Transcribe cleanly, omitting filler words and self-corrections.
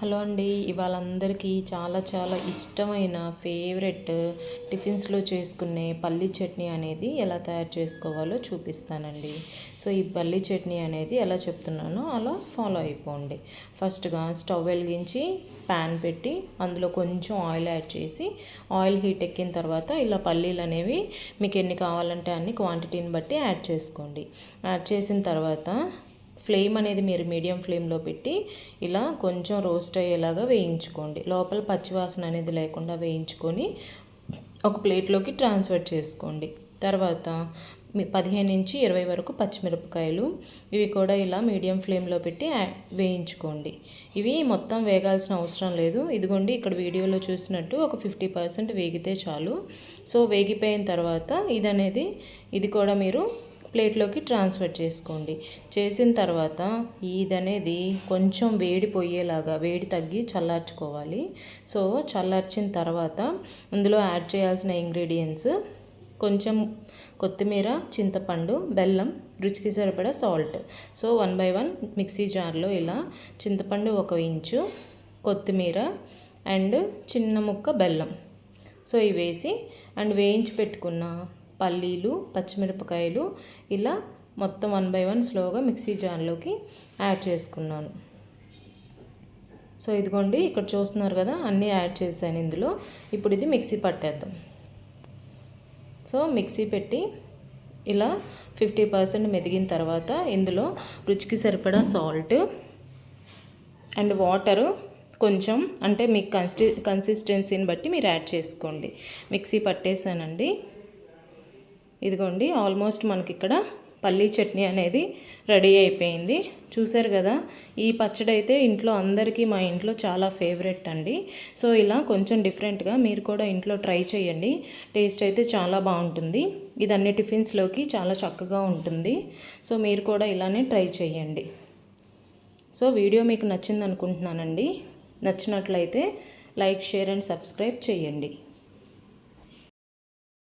Hello అండి, ఇవాళ అందరికీ చాలా చాలా ఇష్టమైన ఫేవరెట్ టిఫిన్స్లో చేసుకునే పల్లీ చట్నీ అనేది ఎలా తయారు చేసుకోవాలో చూపిస్తానండి. సో ఈ పల్లీ చట్నీ అనేది ఎలా చెప్తున్నానో అలా ఫాలో అయిపోండి. ఫస్ట్గా స్టవ్ వెలిగించి ప్యాన్ పెట్టి అందులో కొంచెం ఆయిల్ యాడ్ చేసి ఆయిల్ హీట్ ఎక్కిన తర్వాత ఇలా పల్లీలు అనేవి మీకు ఎన్ని కావాలంటే అన్ని క్వాంటిటీని బట్టి యాడ్ చేసుకోండి. యాడ్ చేసిన తర్వాత ఫ్లేమ్ అనేది మీరు మీడియం ఫ్లేమ్లో పెట్టి ఇలా కొంచెం రోస్ట్ అయ్యేలాగా వేయించుకోండి. లోపల పచ్చివాసన అనేది లేకుండా వేయించుకొని ఒక ప్లేట్లోకి ట్రాన్స్ఫర్ చేసుకోండి. తర్వాత 15 నుంచి 20 వరకు పచ్చిమిరపకాయలు, ఇవి కూడా ఇలా మీడియం ఫ్లేమ్లో పెట్టి వేయించుకోండి. ఇవి మొత్తం వేగాల్సిన అవసరం లేదు. ఇదిగోండి ఇక్కడ వీడియోలో చూసినట్టు ఒక 50% వేగితే చాలు. సో వేగిపోయిన తర్వాత ఇది కూడా మీరు ప్లేట్లోకి ట్రాన్స్ఫర్ చేసుకోండి. చేసిన తర్వాత ఇదనేది కొంచెం వేడి తగ్గి చల్లార్చుకోవాలి. సో చల్లార్చిన తర్వాత అందులో యాడ్ చేయాల్సిన ఇంగ్రీడియంట్స్ కొంచెం కొత్తిమీర, చింతపండు, బెల్లం, రుచికి సరిపడా సాల్ట్. సో 1 by 1 మిక్సీ జార్లో ఇలా చింతపండు 1 ఇంచు, కొత్తిమీర అండ్ చిన్న ముక్క బెల్లం, సో ఇవి వేసి అండ్ వేయించి పెట్టుకున్న పల్లీలు, పచ్చిమిరపకాయలు ఇలా మొత్తం 1 by 1 స్లోగా మిక్సీ జార్లోకి యాడ్ చేసుకున్నాను. సో ఇదిగోండి ఇక్కడ చూస్తున్నారు కదా, అన్నీ యాడ్ చేశాను ఇందులో. ఇప్పుడు ఇది మిక్సీ పట్టేద్దాం. సో మిక్సీ పెట్టి ఇలా 50% మెదిగిన తర్వాత ఇందులో రుచికి సరిపడా సాల్ట్ అండ్ వాటరు కొంచెం, అంటే మీ కన్సిస్టెన్సీని బట్టి మీరు యాడ్ చేసుకోండి. మిక్సీ పట్టేసానండి. ఇదిగోండి ఆల్మోస్ట్ మనకి ఇక్కడ పల్లీ చట్నీ అనేది రెడీ అయిపోయింది. చూసారు కదా, ఈ పచ్చడి అయితే మా ఇంట్లో చాలా ఫేవరెట్ అండి. సో ఇలా కొంచెం డిఫరెంట్గా మీరు కూడా ఇంట్లో ట్రై చేయండి. టేస్ట్ అయితే చాలా బాగుంటుంది. ఇది అన్ని టిఫిన్స్లోకి చాలా చక్కగా ఉంటుంది. సో మీరు కూడా ఇలానే ట్రై చేయండి. సో వీడియో మీకు నచ్చింది అనుకుంటున్నానండి. నచ్చినట్లయితే లైక్, షేర్ అండ్ సబ్స్క్రైబ్ చేయండి.